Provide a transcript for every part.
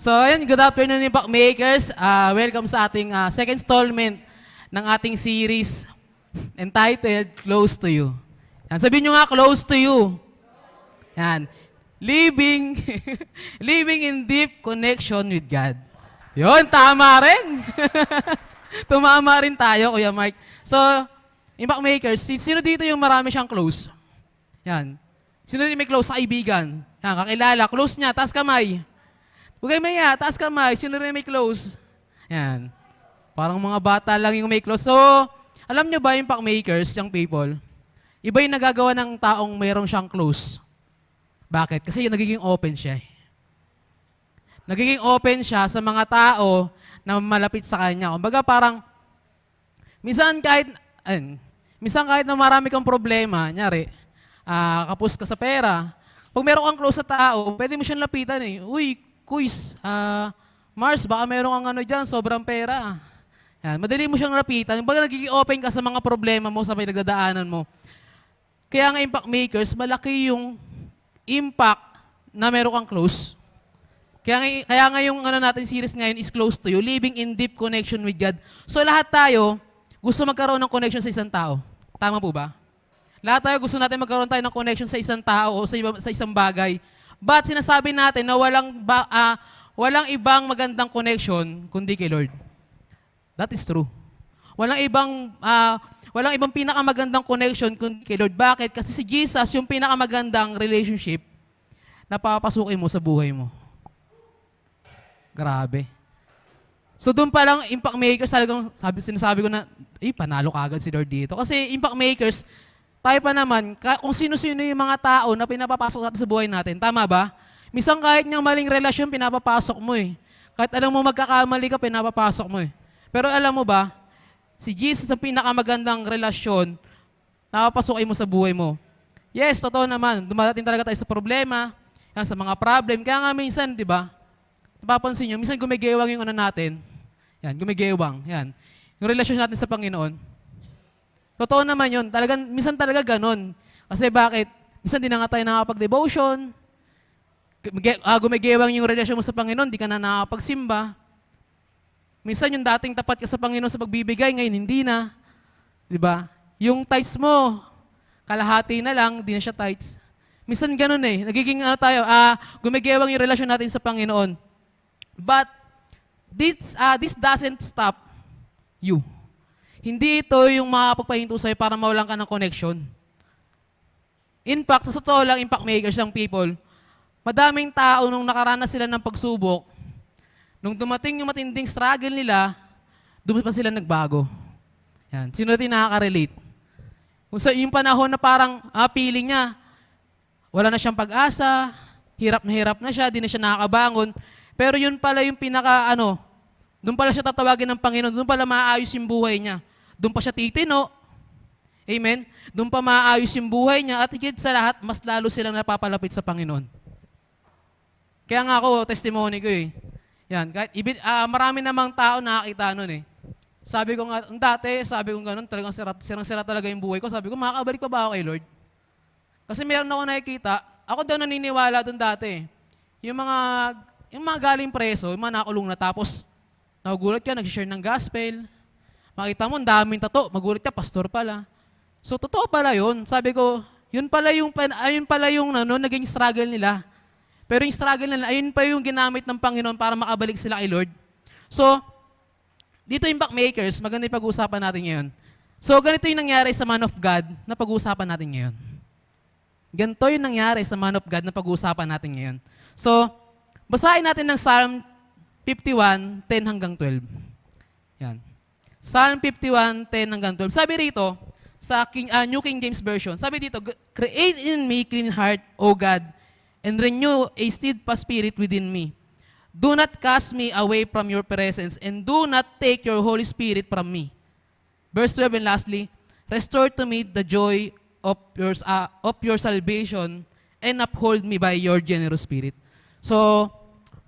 So, ayun, good afternoon, Impact Makers. Welcome sa ating second installment ng ating series entitled Close to You. Yan, sabihin nyo nga, close to you. Yan. Living, living in deep connection with God. Yun, tama rin. Tumama rin tayo, Kuya Mark. So, Impact Makers, sino dito yung marami siyang close? Yan. Sino dito may close sa kaibigan? Yan, kakilala. Close niya, taas kamay. Huwag kayo maya, taas kamay. Sino rin may close? Yan. Parang mga bata lang yung may close. So, alam nyo ba, Impact Makers, yung people, iba yung nagagawa ng taong mayroong siyang close. Bakit? Kasi nagiging open siya. Nagiging open siya sa mga tao na malapit sa kanya. Kumbaga parang, minsan kahit na marami kang problema, nyari, kapos ka sa pera, pag meron kang close sa tao, pwede mo siyang lapitan eh. Uy, Kuis, Mars, baka meron kang ano dyan, sobrang pera. Yan, madali mo siyang lapitan. Kumbaga nagiging open ka sa mga problema mo, sa pinagdadaanan mo. Kaya nga Impact Makers, malaki yung impact na meron kang close. Kaya nga yung natin series ngayon is Close to You, Living in Deep Connection with God. So lahat tayo gusto magkaroon ng connection sa isang tao. Tama po ba? Lahat tayo gusto natin magkaroon tayo ng connection sa isang tao o sa isang bagay. But sinasabi natin na walang ibang magandang connection kundi kay Lord. That is true. Walang ibang pinakamagandang connection kundi kay Lord. Bakit? Kasi si Jesus yung pinakamagandang relationship na papasukin mo sa buhay mo. Grabe. So doon pa lang, Impact Makers, sinasabi ko na, panalo ka agad si Lord dito. Kasi Impact Makers, tayo pa naman, kung sino-sino yung mga tao na pinapapasok natin sa buhay natin. Tama ba? Minsan kahit niyang maling relasyon, pinapapasok mo eh. Kahit alam mo magkakamali ka, pinapapasok mo eh. Pero alam mo ba, si Jesus ang pinakamagandang relasyon na papasukin mo sa buhay mo. Yes, totoo naman. Dumadating talaga tayo sa problema, yan, sa mga problem. Kaya nga minsan, di ba, napapansin nyo, minsan gumigewang yung natin. Yan, gumigewang. Yan. Yung relasyon natin sa Panginoon. Totoo naman yun. Minsan talaga ganon. Kasi bakit? Minsan di na nga tayo nakapag-devotion. Gumigewang yung relasyon mo sa Panginoon, di ka na nakapagsimba. Minsan yung dating tapat ka sa Panginoon sa pagbibigay, ngayon hindi na. Di ba? Yung tithes mo, kalahati na lang, di na siya tithes. Minsan ganon eh. Nagiging gumigewang yung relasyon natin sa Panginoon. But this doesn't stop you. Hindi ito yung makapagpahinto sa'yo para mawalan ka ng connection. In fact, sa totoo lang, Impact Makers ng people, madaming tao nung nakaranas sila ng pagsubok, nung dumating yung matinding struggle nila, doon pa sila nagbago. Yan. Sino natin nakaka-relate? Kung sa yung panahon na parang feeling niya, wala na siyang pag-asa, hirap na siya, di na siya nakakabangon, pero yun pala yung doon pala siya tatawagin ng Panginoon, doon pala maayos yung buhay niya. Doon pa siya titino. Amen? Doon pa maayos yung buhay niya at higit sa lahat, mas lalo silang napapalapit sa Panginoon. Kaya nga ako, testimony ko eh. Yan, marami namang tao nakakita nun eh. Sabi ko nga, sabi ko ganun, talagang sirang-sira talaga yung buhay ko. Sabi ko, makakabalik pa ba ako kay Lord? Kasi meron ako nakikita, ako daw naniniwala doon dati. Yung mga galing preso, yung mga nakulong na tapos, nagugulat ka, nag-share ng gospel. Makita mo, ang daming tato. Magulat ka, pastor pala. So, totoo pala yun. Sabi ko, yun pala yung naging struggle nila. Pero yung struggle nila, ayun pa yung ginamit ng Panginoon para makabalik sila kay Lord. So, dito Impact Makers, maganda yung pag-uusapan natin ngayon. So, ganito yung nangyari sa Man of God na pag-uusapan natin ngayon. Ganito yung nangyari sa Man of God na pag-uusapan natin ngayon. So, basahin natin ng Psalm 51, 10 hanggang 12. Yan. Psalm 51, 10 hanggang 12. Sabi rito, sa New King James Version, sabi dito, create in me clean heart, O God, and renew a steadfast spirit within me. Do not cast me away from your presence, and do not take your Holy Spirit from me. Verse 12, and lastly, restore to me the joy of your salvation, and uphold me by your generous spirit. So,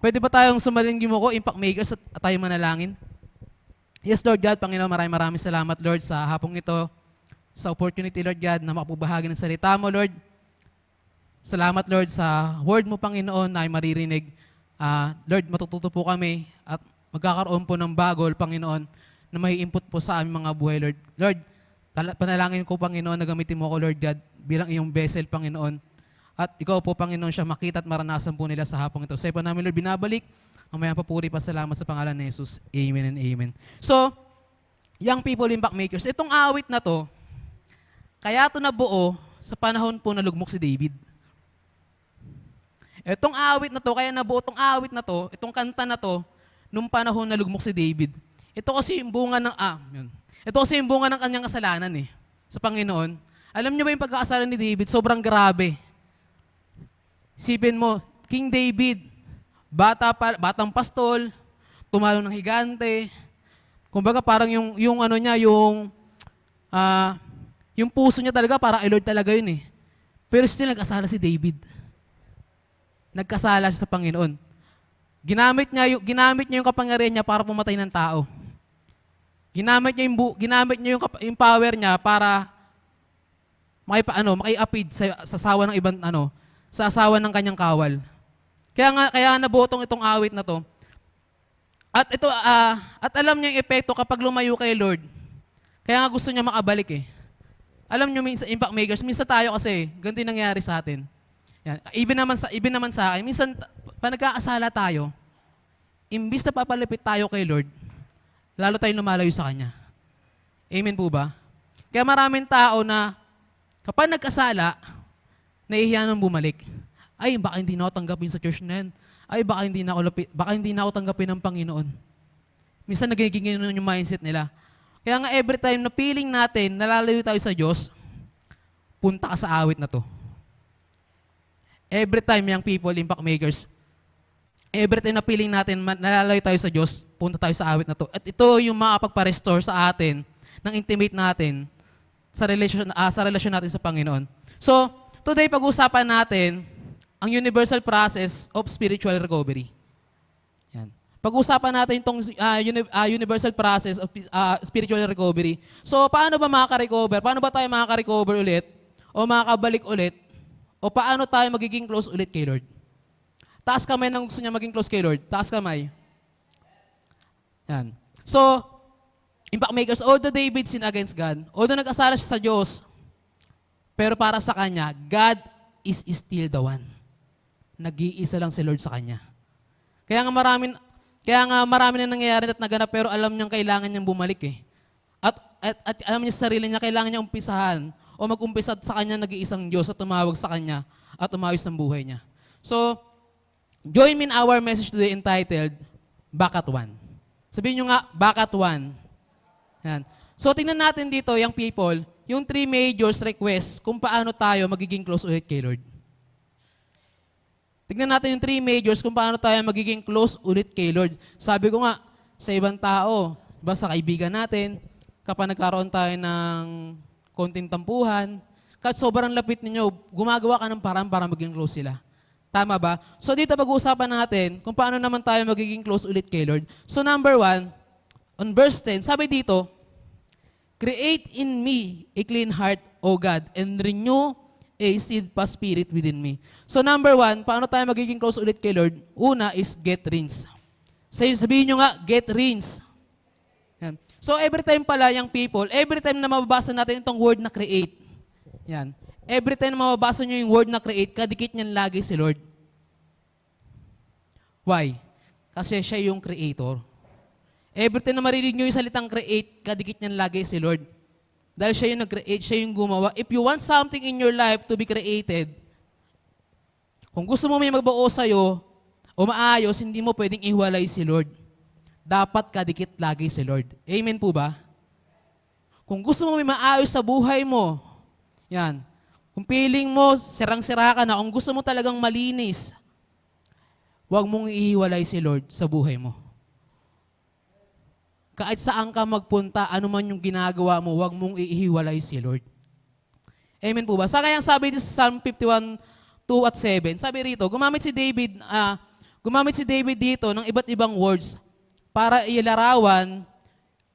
pwede ba tayong sumalingin mo ko, Impact Makers, at tayo manalangin? Yes, Lord God, Panginoon, maraming salamat, Lord, sa hapong ito, sa opportunity, Lord God, na makapubahagi ng salita mo, Lord. Salamat, Lord, sa word mo, Panginoon, na ay maririnig Lord, matututo po kami at magkakaroon po ng bago, Panginoon, na may input po sa aming mga buhay, Lord. Lord, panalangin ko, Panginoon, na gamitin mo ako, Lord God, bilang iyong vessel, Panginoon. At ikaw po, Panginoon, siya makita at maranasan po nila sa hapong ito. Sa iyo po namin, Lord, binabalik. Ang mayang papuri pa, salamat sa pangalan ni Jesus. Amen and amen. So, young people, impact makers, itong awit na to, kaya ito nabuo sa panahon po na lugmok si David. Itong awit na to, kaya nabuo itong awit na to, itong kanta na to, nung panahon na lugmok si David. Ito kasi yung bunga ng, yun. Ito kasi yung bunga ng kanyang kasalanan sa Panginoon. Alam niyo ba yung pagkakasalan ni David? Sobrang grabe. Sipin mo, King David, batang pastol, tumalo ng higante. Kumbaga parang yung ano niya, yung puso niya talaga, parang kay Lord talaga yun Pero still nag-asala si David. Nagkasala siya sa Panginoon. Ginamit niya yung kapangyarihan niya para pumatay ng tao. Ginamit niya yung power niya para maki-apid sa asawa ng ibang sa asawa ng kanyang kawal. Kaya nabotong itong awit na to. At ito at alam niya yung epekto kapag lumayo kay Lord. Kaya nga gusto niya makabalik Alam niyo minsan impact makers, minsan tayo kasi ganito yung nangyayari sa atin. Yan. Even naman sa akin, minsan pa nagkakasala tayo, imbis na papalapit tayo kay Lord, lalo tayong lumalayo sa Kanya. Amen po ba? Kaya maraming tao na kapag nagkasala, nahihiya nang bumalik. Ay, baka hindi na ako tanggapin sa church na yan. Ay, baka hindi na ako tanggapin ng Panginoon. Minsan nagiging yun yung mindset nila. Kaya nga every time na feeling natin, nalalayo tayo sa Diyos, punta ka sa awit na to. Every time, young people, impact makers, every time na feeling natin, nalalayo tayo sa Diyos, punta tayo sa awit na to. At ito yung makapagpa-restore sa atin, ng intimate natin, sa relasyon natin sa Panginoon. So, today pag-usapan natin ang universal process of spiritual recovery. Yan. Pag-usapan natin itong universal process of spiritual recovery. So, paano ba makaka-recover? Paano ba tayo makaka-recover ulit? O makakabalik ulit? O paano tayo magiging close ulit kay Lord? Taas kamay nang gusto niya maging close kay Lord. Taas kamay. Yan. So, impact makers, although David sinned against God, although nag-asala siya sa Diyos, pero para sa kanya, God is still the one. Nag-iisa lang si Lord sa kanya. Kaya nga marami na nangyayari at naganap, pero alam niyang kailangan niyang bumalik At alam niya sa sarili niya, kailangan niya umpisahan o mag-umpisa sa kanya nag-iisang Diyos at tumawag sa kanya at umayos ng buhay niya. So, join me in our message today entitled, Back at One. Sabihin niyo nga, Back at One. Yan. So, tingnan natin dito, young people, yung 3 major requests kung paano tayo magiging close ulit kay Lord. Tingnan natin yung 3 majors kung paano tayo magiging close ulit kay Lord. Sabi ko nga, sa ibang tao, basta kaibigan natin, kapag nagkaroon tayo ng konting tampuhan, kahit sobrang lapit ninyo, gumagawa ka ng parang para maging close sila. Tama ba? So dito pag-uusapan natin kung paano naman tayo magiging close ulit kay Lord. So number 1, on verse 10, sabi dito, create in me a clean heart, O God, and renew a steadfast spirit within me. So number 1, paano tayo magiging close ulit kay Lord? Una is get rinse. Sabihin nyo nga, get rinse. Yan. So every time pala, young people, every time na mababasa natin itong word na create, yan. Every time na mababasa nyo yung word na create, kadikit niyan lagi si Lord. Why? Kasi siya yung creator. Every time na marinig nyo yung salitang create, kadikit niyan lagi si Lord. Dahil siya yung nag-create, siya yung gumawa. If you want something in your life to be created, kung gusto mo may magbuo sa'yo o maayos, hindi mo pwedeng ihiwalay si Lord. Dapat kadikit lagi si Lord. Amen po ba? Kung gusto mo may maayos sa buhay mo, yan. Kung feeling mo, sirang-sira ka na, kung gusto mo talagang malinis, huwag mong ihiwalay si Lord sa buhay mo. Kahit saan ka magpunta, ano man yung ginagawa mo, huwag mong ihiwalay si Lord. Amen po ba? Sa kaya sabi dito sa Psalm 51, 2 at 7, sabi rito, gumamit si David dito ng iba't ibang words para ilarawan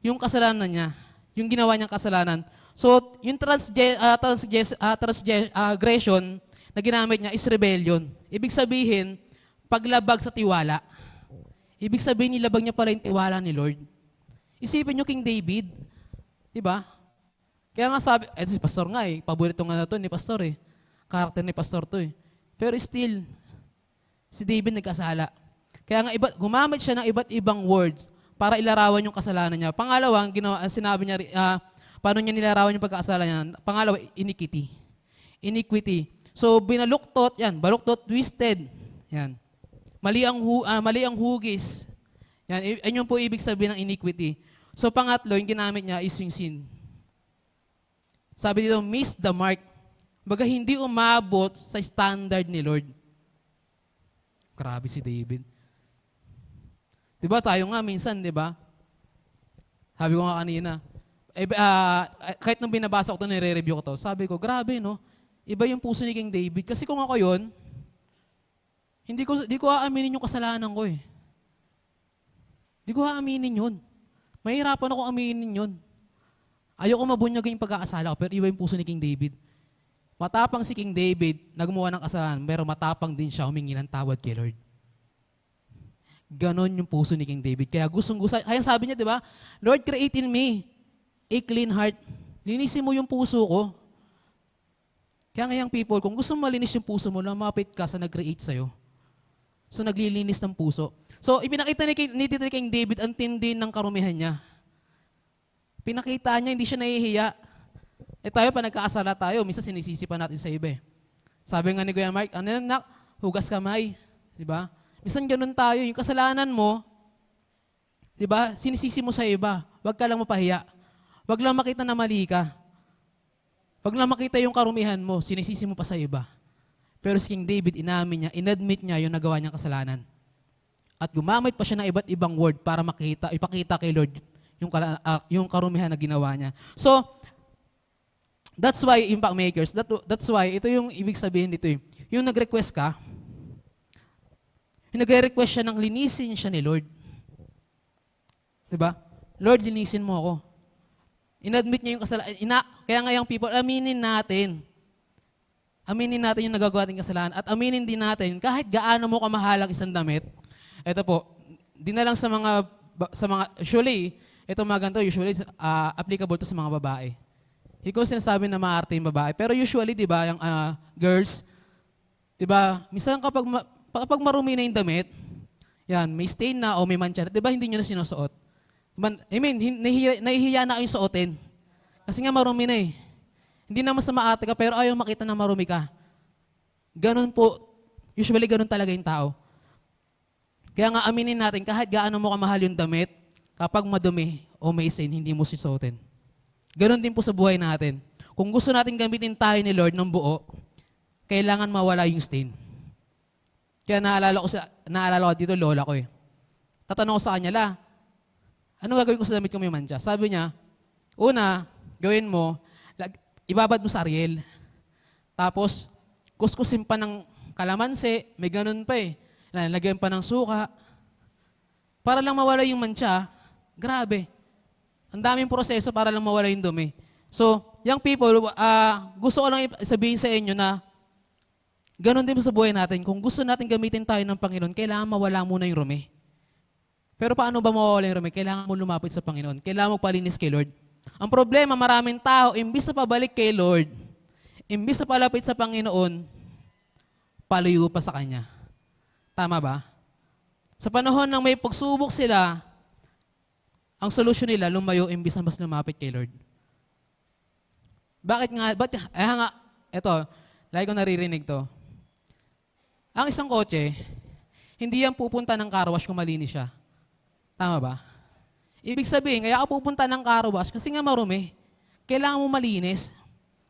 yung kasalanan niya, yung ginawa niyang kasalanan. So, yung transgression na ginamit niya is rebellion. Ibig sabihin, paglabag sa tiwala. Ibig sabihin, nilabag niya pala yung tiwala ni Lord. Isipin niyo King David. Di ba? Kaya nga sabi, si Pastor nga paborito nga na to ni Pastor Karakter ni Pastor to Pero still, si David nagkasala. Kaya nga gumamit siya ng iba't ibang words para ilarawan yung kasalanan niya. Pangalawa, sinabi niya, paano niya nilarawan yung pagkakasala niya? Pangalawa, iniquity. Iniquity. So, baluktot, twisted. Yan. Mali ang hugis. Yan po ibig sabihin ng iniquity. So, pangatlo, yung ginamit niya is yung sin. Sabi dito, miss the mark. Baga hindi umabot sa standard ni Lord. Grabe si David. Diba tayo nga minsan, diba? Sabi ko nga kanina, kahit nung binabasa ko ito, nire-review ko ito, sabi ko, grabe no, iba yung puso ni King David. Kasi kung ako yun, hindi ko aaminin yung kasalanan ko Hindi ko aaminin yun. Mahirapan ako aminin yun. Ayoko mabunyag yung pag-aasala ko, pero iba yung puso ni King David. Matapang si King David na gumawa ng kasalanan, pero matapang din siya humingi ng tawad kay Lord. Ganon yung puso ni King David. Kaya kaya sabi niya, di ba? Lord, create in me a clean heart. Linisin mo yung puso ko. Kaya ngayong people, kung gusto mo malinis yung puso mo, lumapit ka sa nag-create sa'yo. So, naglilinis ng puso. So, ipinakita ni King David ang tindi ng karumihan niya. Pinakita niya, hindi siya nahihiya. Tayo, pa nagkaasala tayo, minsan sinisisi pa natin sa iba Sabi nga ni Kuya Mark, hugas kamay. Diba? Minsan ganun tayo, yung kasalanan mo, diba, sinisisi mo sa iba. Huwag ka lang mapahiya. Huwag lang makita na mali ka. Huwag lang makita yung karumihan mo, sinisisi mo pa sa iba. Pero si King David, inamin niya, inadmit niya yung nagawa niyang kasalanan. At gumamit pa siya ng iba't ibang word para ipakita kay Lord yung karumihan na ginawa niya. So, that's why, impact makers, that's why, ito yung ibig sabihin dito Yung nag-request ka, yung nag-request siya ng linisin siya ni Lord. Diba? Lord, linisin mo ako. Inadmit niya yung kasalanan. Kaya nga yung people, aminin natin. Aminin natin yung nagagawa natin kasalanan. At aminin din natin, kahit gaano mo kamahal ang isang damit, ito po, di na lang sa mga usually, ito mga ganito, usually applicable to sa mga babae. Hindi ko sinasabi na maarte yung babae. Pero usually, di ba, yung girls, di ba, minsan kapag marumi na yung damit, yan, may stain na o may mancha na, di ba hindi nyo na sinusuot? I mean, nahihiya na kayong suotin. Kasi nga marumi na Hindi naman sa maarte ka, pero ayaw makita na marumi ka. Ganun po, usually ganun talaga yung tao. Kaya nga aminin natin, kahit gaano mo kamahal yung damit, kapag madumi o may stain, hindi mo susuotin. Ganun din po sa buhay natin. Kung gusto natin gamitin tayo ni Lord ng buo, kailangan mawala yung stain. Kaya naalala ko dito, lola ko Tatanong ko sa kanya, ano gagawin ko sa damit ko may mancha? Sabi niya, una, gawin mo, ibabad mo sa Ariel. Tapos, kuskusin pa ng kalamansi, may ganun pa Lagyan pa ng suka. Para lang mawala yung mancha, grabe. Ang daming proseso para lang mawala yung dumi. So, young people, gusto ko lang sabihin sa inyo na ganun din sa buhay natin. Kung gusto natin gamitin tayo ng Panginoon, kailangan mawala muna yung rumi. Pero paano ba mawawala yung rumi? Kailangan mo lumapit sa Panginoon. Kailangan mo palinis kay Lord. Ang problema, maraming tao, imbis na pabalik kay Lord, imbis na palapit sa Panginoon, palayo pa sa Kanya. Tama ba? Sa panahon ng may pagsubok sila, ang solusyon nila, lumayo imbis na mas lumapit kay Lord. Bakit nga? Ito, lagi ko naririnig to. Ang isang kotse, hindi yan pupunta ng car wash kung malinis siya. Tama ba? Ibig sabihin, kaya ka pupunta ng car wash kasi nga marumi. Kailangan mo malinis.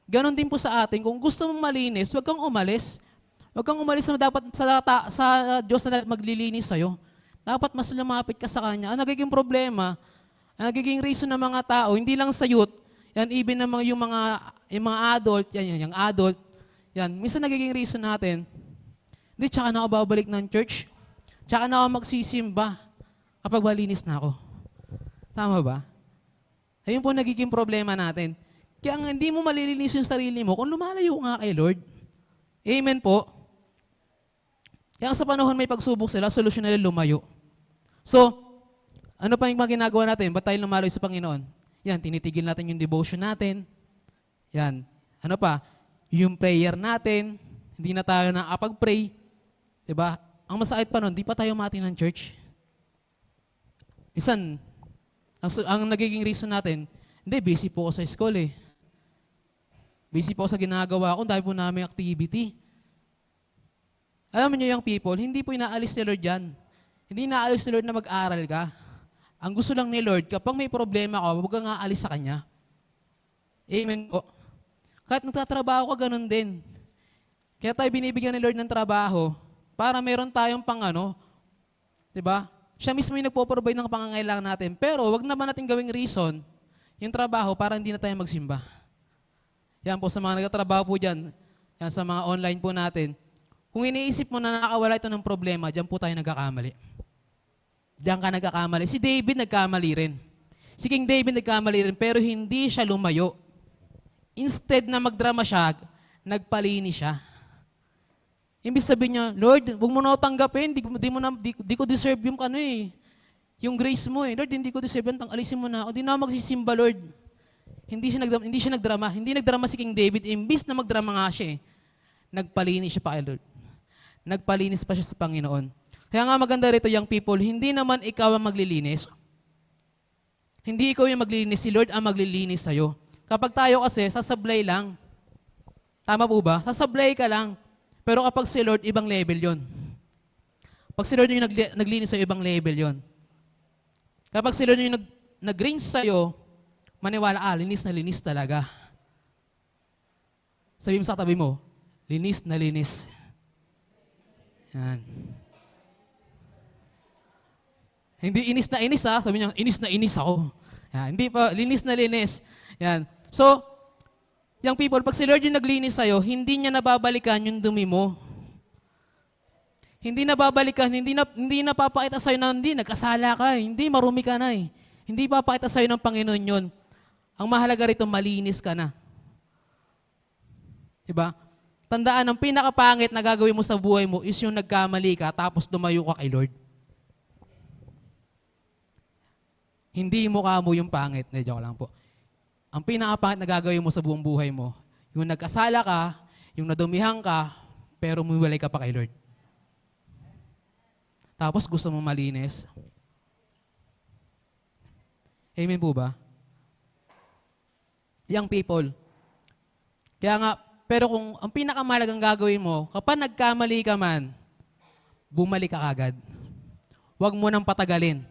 Ganon din po sa atin. Kung gusto mo malinis, huwag kang umalis. Huwag kang umalis na dapat sa Diyos na maglilinis sa'yo. Dapat mas lumapit ka sa Kanya. Ang nagiging problema, ang nagiging reason ng mga tao, hindi lang sa youth, yan, even naman yung mga adult, yung adult, yan, minsan nagiging reason natin, hindi, tsaka na ako babalik ng church, tsaka na ako magsisimba kapag malinis na ako. Tama ba? Ayun po nagiging problema natin. Kaya hindi mo malilinis yung sarili mo kung lumalayo nga kay Lord. Amen po. Kaya sa panahon may pagsubok sila, solusyon nila lumayo. So, ano pa yung mga ginagawa natin? Ba't tayo lumaloy sa Panginoon? Yan, tinitigil natin yung devotion natin. Yan. Ano pa? Yung prayer natin. Hindi na tayo nakapag-pray. Diba? Ang masakit pa nun, di pa tayo mati ng church. Minsan, ang nagiging reason natin, hindi, busy po ako sa school eh. Busy po ako sa ginagawa ko, dahil po namin activity. Alam niyo yung people, hindi po inaalis ni Lord yan. Hindi inaalis ni Lord na mag-aral ka. Ang gusto lang ni Lord, kapag may problema ka, huwag kang aalis sa Kanya. Amen po. Kahit nagtatrabaho ka, ganun din. Kaya tayo binibigyan ni Lord ng trabaho para meron tayong diba? Siya mismo yung nagpo-provide ng pangangailangan natin. Pero wag naman natin gawing reason yung trabaho para hindi na tayo magsimba. Yan po sa mga nagtatrabaho po dyan, yan sa mga online po natin. Kung iniisip mo na nakakawala ito ng problema, dyan po tayo nagkakamali. Diyan ka nagkakamali. Si David nagkamali rin. Si King David nagkamali rin, pero hindi siya lumayo. Instead na magdrama siya, nagpalinis siya. Ibig sabihin niya, Lord, huwag mo na ako tanggapin, di ko deserve yung yung grace mo eh. Lord, hindi ko deserve yan, alisin mo na ako. Di na ako magsisimba, Lord. Hindi siya nagdrama. Hindi nagdrama si King David, imbis na magdrama nga siya eh. Nagpalinis siya pa kay Lord. Nagpalinis pa siya sa Panginoon. Kaya nga maganda rito, young people, hindi naman ikaw ang maglilinis. Hindi ikaw yung maglilinis, si Lord ang maglilinis sa'yo. Kapag tayo kasi, sasablay lang. Tama po ba? Sasablay ka lang. Pero kapag si Lord, ibang level yon. Pag si Lord yung naglinis sa'yo, ibang level yon. Kapag si Lord yung nag-rinse sa'yo, maniwala, linis na linis talaga. Sabi mo sa tabi mo, linis na linis. Yan. Hindi inis na inis ha. Sabi niya, inis na inis ako. Yan. Hindi pa, linis na linis. Yan. So, young people, pag si Lord yung naglinis sa'yo, hindi niya nababalikan yung dumi mo. Hindi nababalikan, hindi napapakita sa'yo na hindi, nagkasala ka eh. Hindi, marumi ka na eh. Hindi papakita sa'yo ng Panginoon yun. Ang mahalaga rito, malinis ka na. Diba? Tandaan, ang pinakapangit na gagawin mo sa buhay mo is yung nagkamali ka tapos dumayo ka kay Lord. Hindi mukha mo yung pangit. Joke lang po. Ang pinakapangit na gagawin mo sa buong buhay mo, yung nagkasala ka, yung nadumihan ka, pero mumiwalay ka pa kay Lord. Tapos gusto mo malinis. Amen po ba? Young people. Kaya nga, pero kung ang pinakamahalagang gagawin mo, kapag nagkamali ka man, bumalik ka agad. Huwag mo nang patagalin.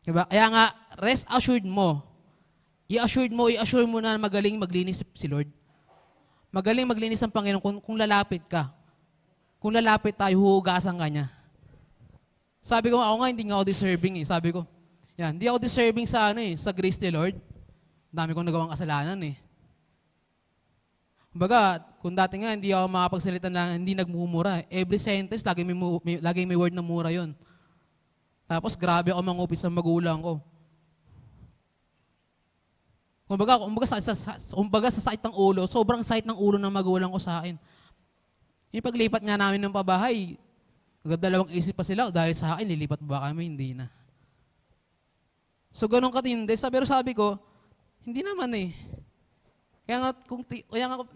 Diba? Kaya nga, rest assured mo. I-assure mo na magaling maglinis si Lord. Magaling maglinis ang Panginoon kung lalapit ka. Kung lalapit tayo, huhugasan ka niya. Sabi ko, ako nga, hindi nga ako deserving eh. Sabi ko, hindi ako deserving sa sa grace ni Lord. Dami kong nagawang kasalanan eh. Kumbaga, kung dati nga, hindi ako makapagsalita na hindi nagmumura. Every sentence, lagi may word na mura yon. Tapos, grabe ako mangupit sa magulang ko. Kumbaga sa sakit ng ulo, sobrang sakit ng ulo ng magulang ko sa akin. Yung paglipat nga namin ng pabahay, dalawang isip pa sila, dahil sa akin, lilipat ba kami? Hindi na. So, ganun katindi. Pero sabi ko, hindi naman eh. Kaya nga,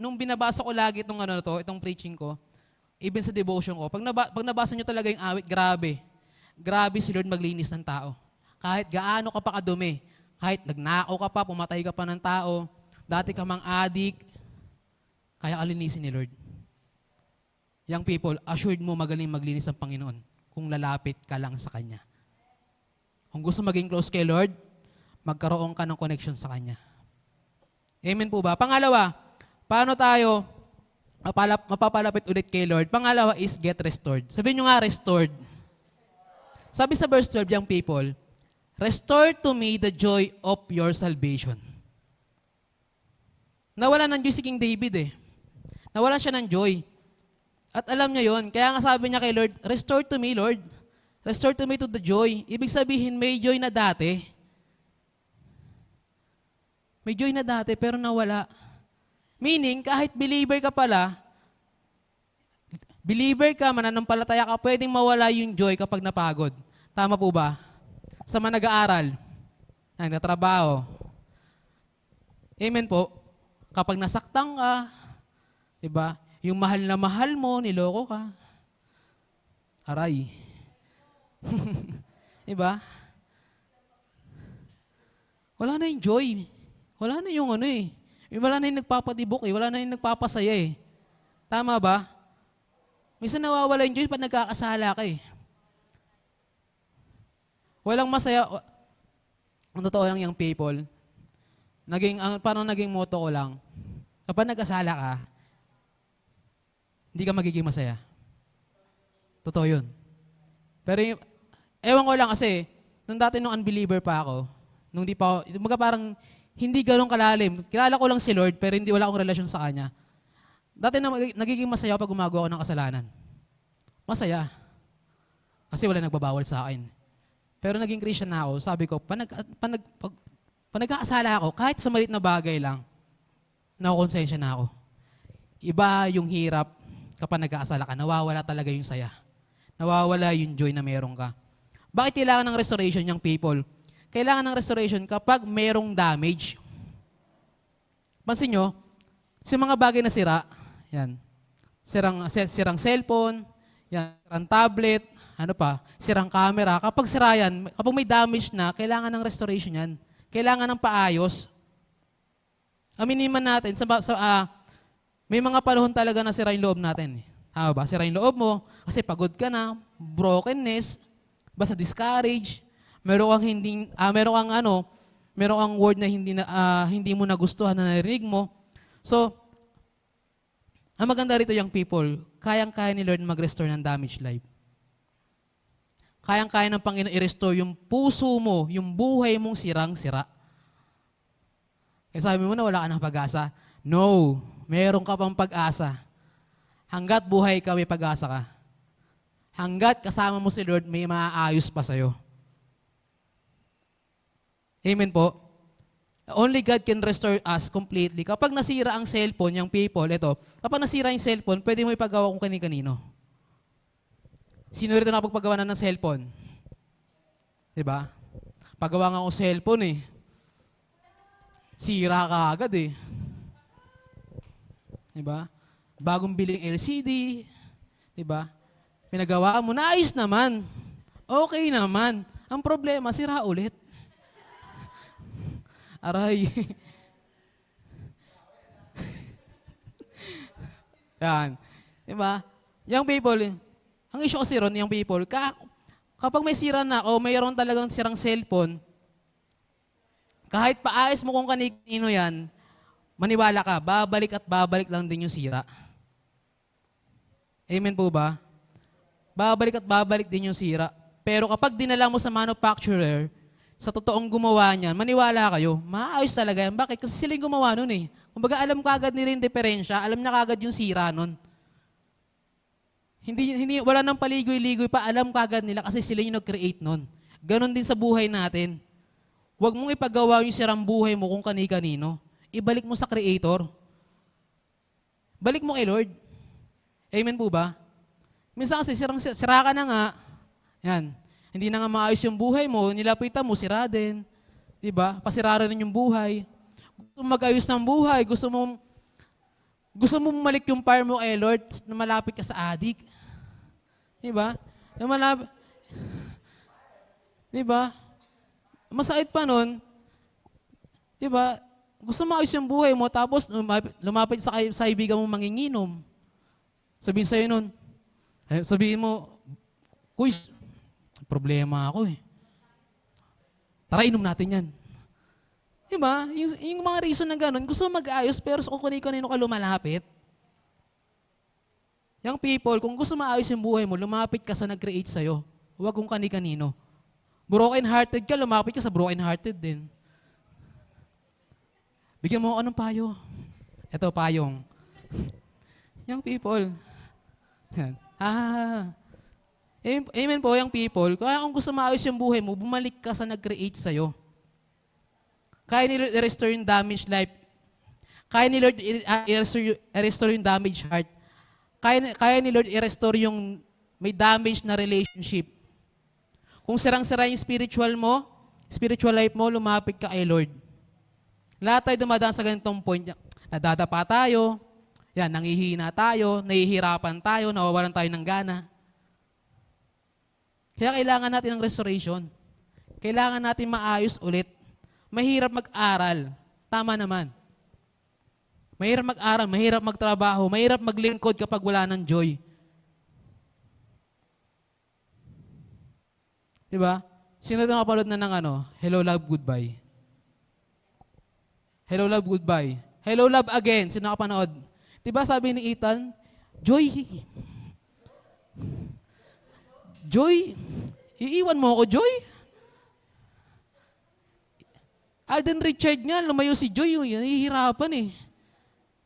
nung binabasa ko lagi itong preaching ko, even sa devotion ko, pag nabasa nyo talaga yung awit, grabe. Grabe si Lord maglinis ng tao. Kahit gaano ka pa kadumi, kahit nagnakaw ka pa, pumatay ka pa ng tao, dati ka mang adik, kaya kalinisin ni Lord. Young people, assured mo magaling maglinis ang Panginoon kung lalapit ka lang sa Kanya. Kung gusto maging close kay Lord, magkaroon ka ng connection sa Kanya. Amen po ba? Pangalawa, paano tayo mapapalapit ulit kay Lord? Pangalawa is get restored. Sabihin nyo nga, restored. Sabi sa verse 12, young people, restore to me the joy of your salvation. Nawalan ng joy si King David eh. Nawalan siya ng joy. At alam niya yon. Kaya nga sabi niya kay Lord, restore to me, Lord. Restore to me to the joy. Ibig sabihin, may joy na dati. May joy na dati, pero nawala. Meaning, kahit believer ka pala, Believer ka, mananampalataya ka, pwedeng mawala yung joy kapag napagod. Tama po ba? Sa mga nag-aaral, nagtatrabaho. Amen po. Kapag nasaktan ka, di ba? Yung mahal na mahal mo, niloko ka. Aray. Di ba? Wala na yung joy. Wala na yung ano eh. Wala na yung nagpapatibok eh. Wala na yung nagpapasaya eh. Tama ba? Minsan nawawala yung joy pag nagkakasala ka eh. Walang masaya. Ang totoo lang yung people, parang naging motto ko lang, kapag nagkasala ka, hindi ka magiging masaya. Totoo yun. Pero ewan ko lang kasi, nung dati nung unbeliever pa ako, nung di pa ako, parang hindi ganun kalalim. Kilala ko lang si Lord, pero hindi wala akong relasyon sa Kanya. Dati nagiging masaya pag gumagawa ako ng kasalanan. Masaya. Kasi wala nagbabawal sa akin. Pero naging Christian na ako, sabi ko, pag nagkakasala ako, kahit sa maliit na bagay lang, nakukonsensya na ako. Iba yung hirap kapag nagkakasala ka, nawawala talaga yung saya. Nawawala yung joy na meron ka. Bakit kailangan ng restoration yung people? Kailangan ng restoration kapag merong damage. Pansin nyo, sa mga bagay na sira, yan, sirang cellphone, yan, sirang tablet, ano pa, sirang camera. Kapag sira yan, kapag may damage na, kailangan ng restoration yan. Kailangan ng paayos. Aminin man natin, may mga panahon talaga na sira yung loob natin. Tama ba? Sira yung loob mo, kasi pagod ka na, brokenness, basta discourage, meron kang word na hindi mo nagustuhan na narinig mo. So, ang maganda rito yung people, kayang-kaya ni Lord mag-restore ng damaged life. Kayang-kaya ng Panginoon i-restore yung puso mo, yung buhay mong sirang-sira. Kaya sabi mo na wala ka ng pag-asa. No, meron ka pang pag-asa. Hanggat buhay ka, may pag-asa ka. Hanggat kasama mo si Lord, may maaayos pa sa'yo. Amen po. Only God can restore us completely. Kapag nasira ang cellphone, yung people, kapag nasira yung cellphone, pwede mo ipagawa kung kani-kanino. Sino rito nakapagpagawa na ng cellphone? Diba? Pagawa nga ako cellphone eh. Sira ka agad eh. Diba? Bagong biling LCD. Diba? Pinagawa mo, naayos naman. Okay naman. Ang problema, sira ulit. Aray. Yan. Diba? Young people, ang issue kasi ron, yung people, kapag may sira na o mayroon talagang sirang cellphone, kahit paayos mo kung kanino yan, maniwala ka, babalik at babalik lang din yung sira. Amen po ba? Babalik at babalik din yung sira. Pero kapag dinala mo sa manufacturer, sa totoong gumawa niyan, maniwala kayo, maayos talaga yan. Bakit? Kasi sila yung gumawa nun eh. Kumbaga alam kagad nila yung diferensya, alam na kagad yung sira nun. Wala nang paligoy-ligoy pa, alam kagad nila kasi sila yung nag-create nun. Ganon din sa buhay natin. Huwag mong ipagawa yung sirang buhay mo kung kani-kanino. Ibalik mo sa Creator. Balik mo kay Lord. Amen po ba? Minsan kasi sira ka na nga, yan, hindi na nga maayos yung buhay mo, nilapitan mo, sira din. Diba? Pasira rin yung buhay. Gusto mo mag-ayos ng buhay, gusto mo bumalik yung fire mo kay Lord na malapit ka sa adik. Diba? Na malapit. Diba? Masakit pa nun. Diba? Gusto mo maayos yung buhay mo, tapos lumapit sa kaibigan mo manginginom. Sabihin sa'yo nun, sabihin mo, kuy, problema ako eh. Tara, inom natin yan. Diba? Yung mga reason na gano'n, gusto mo mag-ayos, pero kung kanino ka lumalapit. Young people, kung gusto maayos yung buhay mo, lumapit ka sa nag-create sa'yo. Huwag kung kani-kanino. Broken-hearted ka, lumapit ka sa broken-hearted din. Bigyan mo ako anong payo. Ito, payong. Young people. Amen po, young people. Kaya kung gusto maayos yung buhay mo, bumalik ka sa nag-create sa'yo. Kaya ni Lord i-restore yung damaged life. Kaya ni Lord i-restore yung damaged heart. kaya ni Lord i-restore yung may damage na relationship. Kung sirang-sira yung spiritual life mo, lumapit ka kay Lord. Lahat tayo dumadaan sa ganitong point. Nadadapa tayo, yan, nangihina tayo, nahihirapan tayo, nawawalan tayo ng gana. Kaya kailangan natin ng restoration. Kailangan natin maayos ulit. Mahirap mag-aral. Tama naman. Mahirap mag-aral, mahirap magtrabaho, mahirap maglingkod kapag wala ng joy. Diba? Sino ito nakapanood na ng Hello, Love, Goodbye? Hello, Love, Goodbye. Hello, Love Again. Sino nakapanood? Diba sabi ni Ethan, Joy, iiwan mo ako, Joy? Alden Richard nga, lumayo si Joy, nahihirapan eh.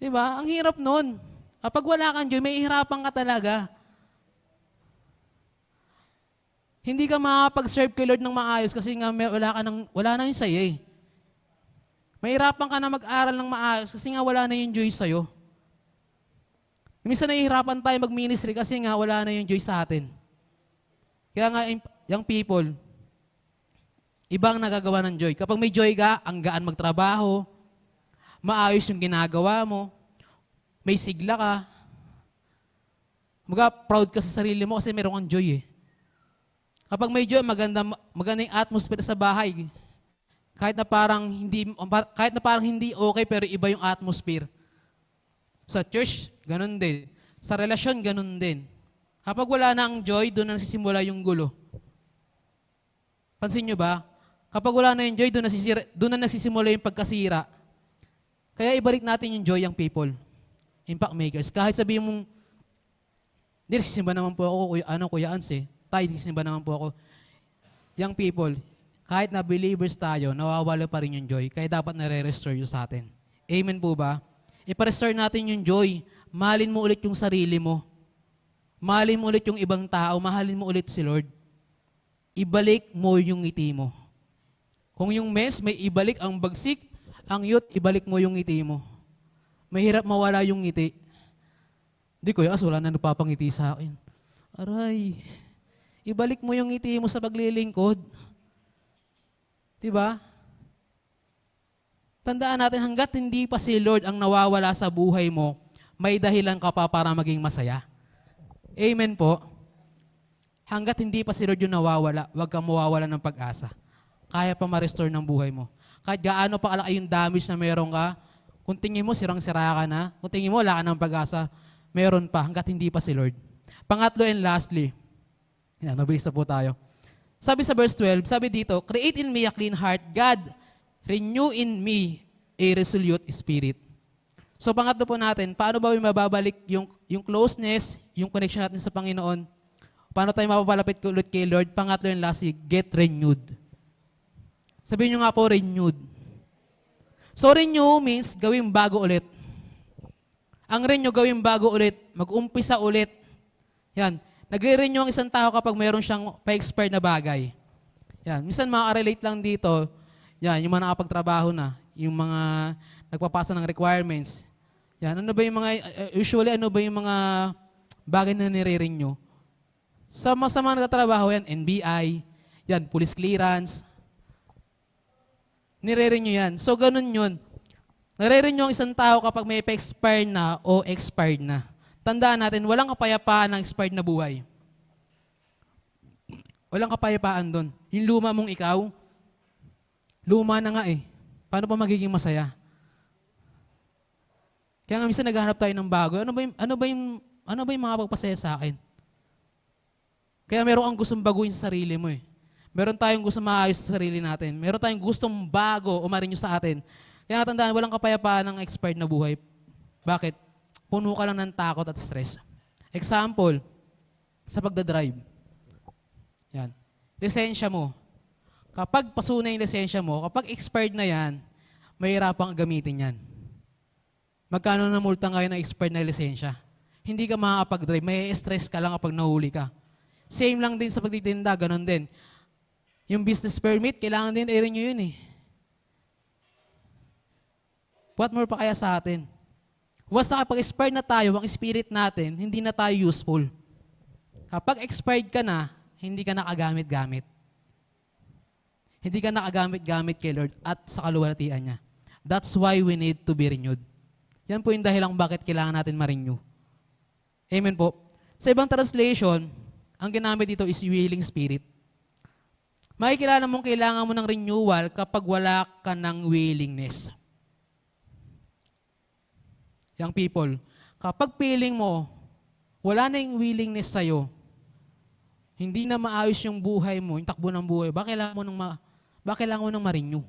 Diba? Ang hirap nun. Kapag wala kang Joy, may hirapan ka talaga. Hindi ka makapag-serve kay Lord ng maayos kasi nga wala na yung saya eh. Mahirapan ka na mag-aral ng maayos kasi nga wala na yung joy sa'yo. Minsan nahihirapan tayo mag-ministry kasi nga wala na yung joy sa atin. Kaya nga, young people, ibang nagagawa ng joy. Kapag may joy ka, ang gaan magtrabaho, maayos yung ginagawa mo, may sigla ka, proud ka sa sarili mo kasi meron kang joy eh. Kapag may joy, maganda yung atmosphere sa bahay. Kahit na parang hindi okay pero iba yung atmosphere. Sa church, ganun din. Sa relasyon, ganun din. Kapag wala na ang joy, doon na nagsisimula yung gulo. Pansin nyo ba? Kapag wala na yung joy, doon na nagsisimula yung pagkasira. Kaya ibalik natin yung joy, yung people. Impact makers. Kahit sabihin mong, hindi, nagsisimba naman po ako, Kuya Ans eh. Tayo, nagsisimba naman po ako. Young people, kahit na believers tayo, nawawala pa rin yung joy. Kaya dapat nare-restore yun sa atin. Amen po ba? Ipa-restore natin yung joy. Mahalin mo ulit yung sarili mo. Mahalin mo ulit yung ibang tao. Mahalin mo ulit si Lord. Ibalik mo yung ngiti mo. Kung yung mess, may ibalik ang bagsik, ang youth, ibalik mo yung ngiti mo. Mahirap mawala yung ngiti. Hindi ko, wala na nagpapangiti sa akin. Aray, ibalik mo yung ngiti mo sa paglilingkod. Diba? Tandaan natin, hanggat hindi pa si Lord ang nawawala sa buhay mo, may dahilan ka pa para maging masaya. Amen po. Hanggat hindi pa si Lord yung nawawala, huwag kang mawawala ng pag-asa. Kaya pa ma-restore ng buhay mo. Kahit gaano pa kalaki yung damage na meron ka, kung tingin mo sirang-sira ka na, kung tingin mo wala ka ng pag-asa, meron pa hanggat hindi pa si Lord. Pangatlo and lastly, mabilis na po tayo. Sabi sa verse 12, sabi dito, create in me a clean heart, God, renew in me a resolute spirit. So pangatlo po natin, paano ba mababalik yung closeness, yung connection natin sa Panginoon? Paano tayo mapapalapit ulit kay Lord? Pangatlo and lastly, get renewed. Sabihin nyo nga po, renewed. So renew means gawing bago ulit. Ang renew, gawing bago ulit, mag-umpisa ulit. Yan. Nagre-renew ang isang tao kapag mayroon siyang pa-expired na bagay. Yan. Minsan makaka-relate lang dito, yan, yung mga nakapagtrabaho na, yung mga nagpapasa ng requirements. Yan. Usually, ano ba yung mga bagay na nire-renew? Sa mga nagtatrabaho yan, NBI, yan, police clearance, nire-renew yan. So, ganun yun. Nare-renew ang isang tao kapag may pa-expire na o expired na. Tandaan natin, walang kapayapaan ng expired na buhay. Walang kapayapaan doon. Yung luma mong ikaw, luma na nga eh. Paano pa magiging masaya? Kaya nga minsan naghahanap tayo ng bago. Ano ba yung mga pagpasaya sa akin? Kaya meron kang gustong baguhin sa sarili mo eh. Meron tayong gustong maayos sa sarili natin. Meron tayong gustong bago o marinyo sa atin. Kaya tandaan, walang kapayapaan ng expired na buhay. Bakit? Puno ka lang ng takot at stress. Example, sa pagdadrive. Yan. Lisensya mo. Kapag paso na yung lisensya mo, kapag expired na yan, mahirapang gamitin yan. Magkano na multa ngayon na expired na lisensya? Hindi ka makakapag-drive. May stress ka lang kapag nahuli ka. Same lang din sa pagtitinda, ganun din. Yung business permit, kailangan din i-renew yun eh. What more pa kaya sa atin? Once nakapag-expired na tayo, ang spirit natin, hindi na tayo useful. Kapag expired ka na, hindi ka nakagamit-gamit. Hindi ka nakagamit-gamit kay Lord at sa kaluwalhatian niya. That's why we need to be renewed. Yan po yung dahilan bakit kailangan natin ma-renew. Amen po. Sa ibang translation, ang ginamit dito is willing spirit. Makikilala mong kailangan mo ng renewal kapag wala ka ng willingness. Young people, kapag feeling mo, wala na yung willingness sa'yo, hindi na maayos yung buhay mo, yung takbo ng buhay, bakit kailangan mo ng ma-renew?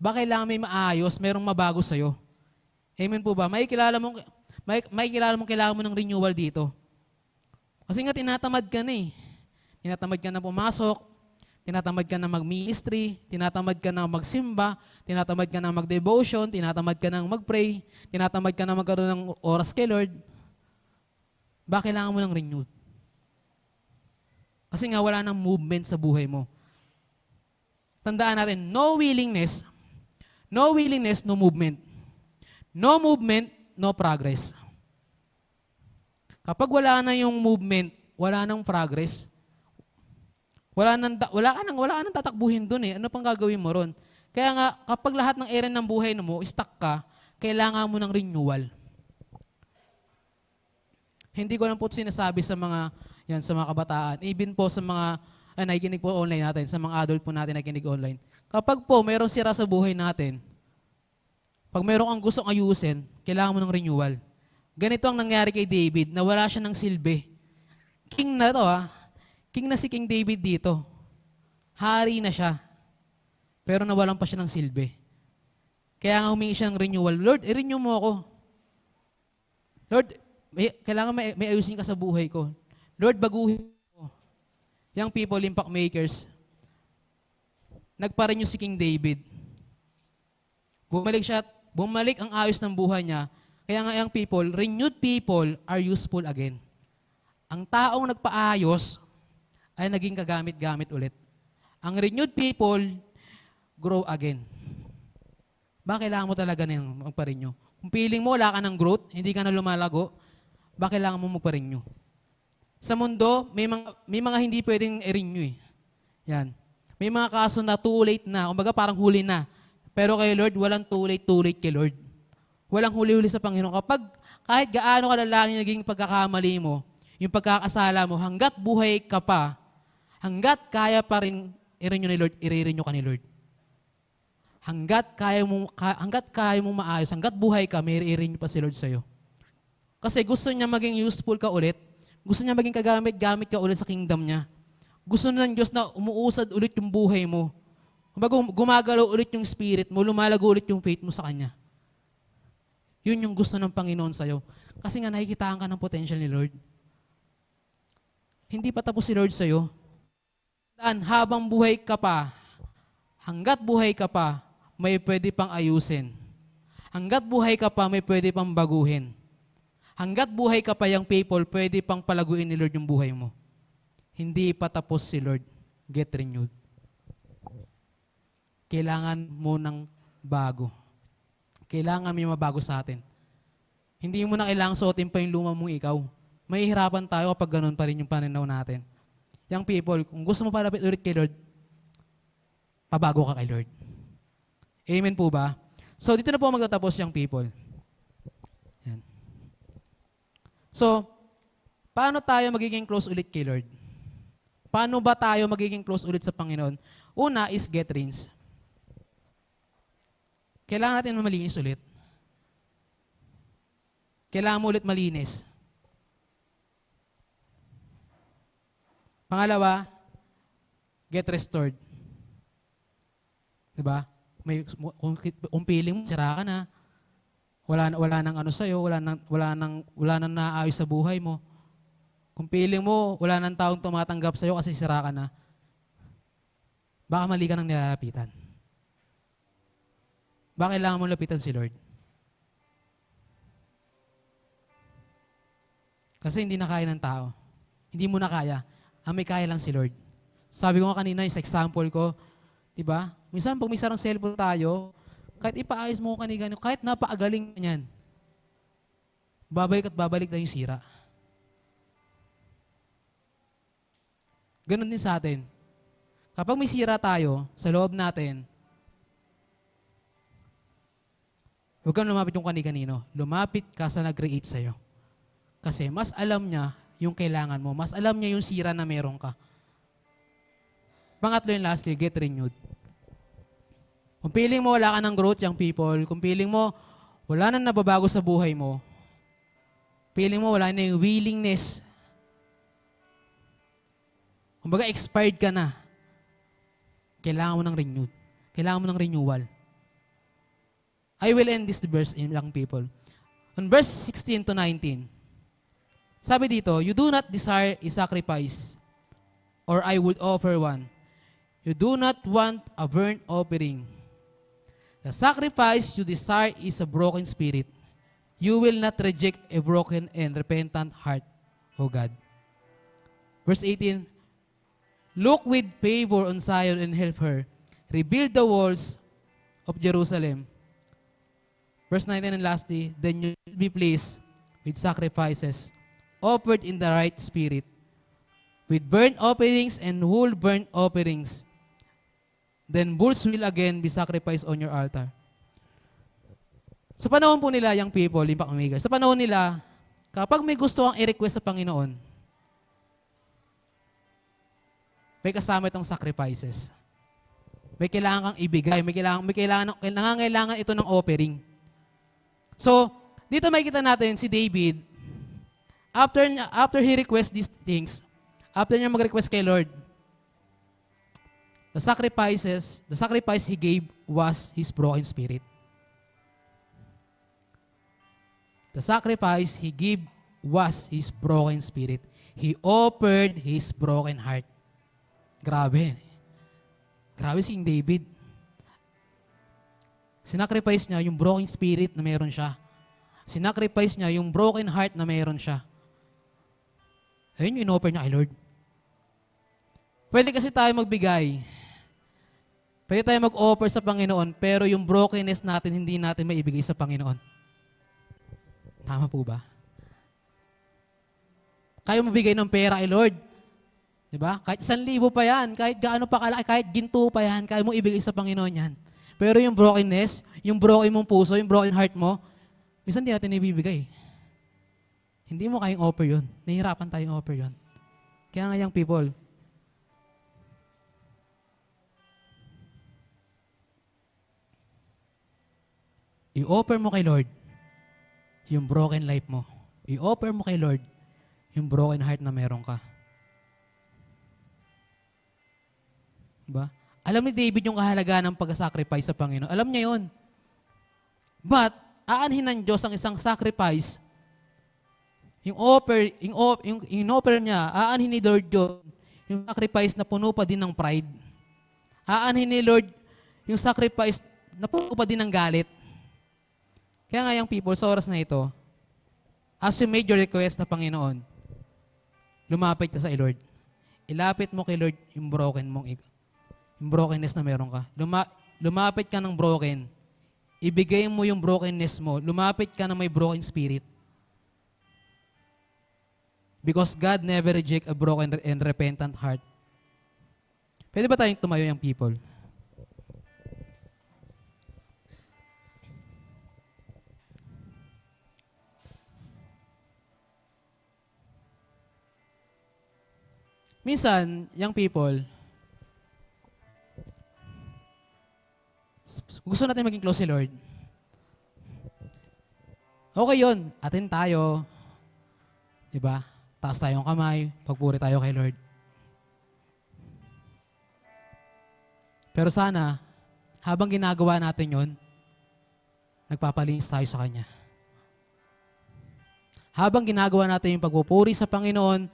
Bakit kailangan may maayos, merong mabago sa'yo? Amen po ba? Makikilala mong kailangan mo ng renewal dito. Kasi nga tinatamad ka na eh. Tinatamad ka na pumasok, tinatamad ka na mag-ministry, tinatamad ka na magsimba, tinatamad ka na mag-devotion, tinatamad ka na mag-pray, tinatamad ka na magkaroon ng oras kay Lord. Bakit kailangan mo ng renewal? Kasi nga wala nang movement sa buhay mo. Tandaan natin, no willingness, no movement. No movement, no progress. Kapag wala na yung movement, wala nang progress, wala ka nang tatakbuhin dun eh. Ano pang gagawin mo ron? Kaya nga, kapag lahat ng area ng buhay mo, stuck ka, kailangan mo ng renewal. Hindi ko lang po sinasabi sa mga kabataan, even po sa mga nakikinig po online natin, sa mga adult po natin nakikinig online. Kapag po mayroong sira sa buhay natin, pag mayroong ang gustong ayusin, kailangan mo ng renewal. Ganito ang nangyari kay David, na wala siya ng silbi. King na to King na si King David dito. Hari na siya. Pero nawalan pa siya ng silbi. Kaya nga humingi siya ng renewal. Lord, i-renew mo ako. Lord, kailangan may ayusin ka sa buhay ko. Lord, baguhin mo. Young people, impact makers, nagpa-renew si King David. Bumalik ang ayos ng buhay niya. Kaya nga young people, renewed people are useful again. Ang taong nagpaayos ay naging kagamit-gamit ulit. Ang renewed people, grow again. Bakit kailangan mo talaga na yung magpa-renew? Kung feeling mo wala ka ng growth, hindi ka na lumalago, bakit kailangan mo magpa-renew? Sa mundo, may mga hindi pwedeng i-renew eh. Yan. May mga kaso na too late na, kumbaga parang huli na. Pero kay Lord, walang too late kay Lord. Walang huli-huli sa Panginoon. Kapag kahit gaano kalalaki naging pagkakamali mo, yung pagkakasala mo, hanggat buhay ka pa, hanggat kaya pa rin i-renew ni Lord, i-renew ka ni Lord. Hanggat kaya mong maayos, hanggat buhay ka, may i-renew pa si Lord sa'yo. Kasi gusto niya maging useful ka ulit. Gusto niya maging kagamit-gamit ka ulit sa kingdom niya. Gusto ng Diyos na umuusad ulit yung buhay mo. Gumagalaw ulit yung spirit mo, lumalago ulit yung faith mo sa Kanya. Yun yung gusto ng Panginoon sa'yo. Kasi nga nakikitaan ka ng potential ni Lord. Hindi pa tapos si Lord sa'yo. Habang buhay ka pa, hanggat buhay ka pa, may pwede pang ayusin. Hanggat buhay ka pa, may pwede pang baguhin. Hanggat buhay ka pa yung people, pwede pang palaguin ni Lord yung buhay mo. Hindi pa tapos si Lord. Get renewed. Kailangan mo ng bago. Kailangan may mabago sa atin. Hindi mo na kailangang suotin pa yung luma mong ikaw. Mahihirapan tayo kapag ganun pa rin yung pananaw natin. Young people, kung gusto mo palapit ulit kay Lord, pabago ka kay Lord. Amen po ba? So, dito na po magtatapos young people. Yan. So, paano tayo magiging close ulit kay Lord? Paano ba tayo magiging close ulit sa Panginoon? Una is get rinse. Kailangan natin malinis ulit. Kailangan mo ulit malinis. Pangalawa, get restored. Diba? Kung feeling mo, sira ka na, wala nang ano sa'yo, wala nang naayos sa buhay mo. Kung feeling mo, wala nang taong tumatanggap sa'yo kasi sira ka na, baka mali ka nang nilalapitan. Baka kailangan mo lapitan si Lord. Kasi hindi na kaya ng tao. Hindi mo na kaya. Ang may kaya lang si Lord. Sabi ko nga kanina, yung example ko, diba? Minsan pag may sarang cellphone tayo, kahit ipaayos mo kanina, kahit napakagaling niyan, babalik at babalik na yung sira. Ganon din sa atin. Kapag may sira tayo sa loob natin, huwag kang lumapit yung kani-kanino. Lumapit ka sa nag-create sa'yo. Kasi mas alam niya yung kailangan mo. Mas alam niya yung sira na meron ka. Pangatlo and lastly, get renewed. Kung feeling mo wala ka ng growth, young people, kung feeling mo wala nang nababago sa buhay mo, feeling mo wala na yung willingness, kumbaga expired ka na, kailangan mo ng renewed. Kailangan mo ng renewal. I will end this verse in young people. On verse 16 to 19, sabi dito, you do not desire a sacrifice, or I would offer one. You do not want a burnt offering. The sacrifice you desire is a broken spirit. You will not reject a broken and repentant heart, O God. Verse 18, look with favor on Zion and help her. Rebuild the walls of Jerusalem. Verse 19 and lastly, then you will be pleased with sacrifices offered in the right spirit, with burnt offerings and whole burnt offerings. Then bulls will again be sacrificed on your altar. Sa panahon po nila, young people, Impact Maker, sa panahon nila, kapag may gusto kang i-request sa Panginoon, may kasama itong sacrifices. May kailangan kang ibigay, nangangailangan ito ng offering. So, dito makikita natin si David, after he requests these things, after niya mag-request kay Lord, the sacrifice he gave was his broken spirit. The sacrifice he gave was his broken spirit. He offered his broken heart. Grabe. Grabe si King David. Sinacrifice niya yung broken spirit na meron siya. Sinacrifice niya yung broken heart na meron siya. Ayun yung in-offer niya kay Lord. Pwede kasi tayo magbigay. Pwede tayo mag-offer sa Panginoon, pero yung brokenness natin, hindi natin maibigay sa Panginoon. Tama po ba? Kayo mabigay ng pera kay Lord. Diba? Kahit 1,000 pa yan, kahit gaano pa kalaki, kahit ginto pa yan, kaya mo ibigay sa Panginoon yan. Pero yung brokenness, yung broken mong puso, yung broken heart mo, minsan hindi natin ibibigay. Hindi mo kayang offer yun. Nahihirapan tayong offer yun. Kaya nga yung people, i-offer mo kay Lord yung broken life mo. I-offer mo kay Lord yung broken heart na meron ka. Diba? Alam ni David yung kahalagaan ng pag-sacrifice sa Panginoon. Alam niya yun. But, aanhin ng Diyos ang isang sacrifice. Yung offer niya, aanhin ni Lord yun, yung sacrifice na puno pa din ng pride. Aanhin ni Lord yung sacrifice na puno pa din ng galit. Kaya nga yung people, sa oras na ito, as you made your request na Panginoon, lumapit ka sa Lord. Ilapit mo kay Lord yung yung brokenness na meron ka. Lumapit ka ng broken. Ibigay mo yung brokenness mo. Lumapit ka na may broken spirit. Because God never reject a broken and repentant heart. Pwede ba tayong tumayo yung people? Minsan, young people, gusto natin maging close si Lord. Okay yun. Atin tayo. Diba? Taas tayong kamay. Pagpuri tayo kay Lord. Pero sana, habang ginagawa natin yun, nagpapalinis tayo sa Kanya. Habang ginagawa natin yung pagpupuri sa Panginoon,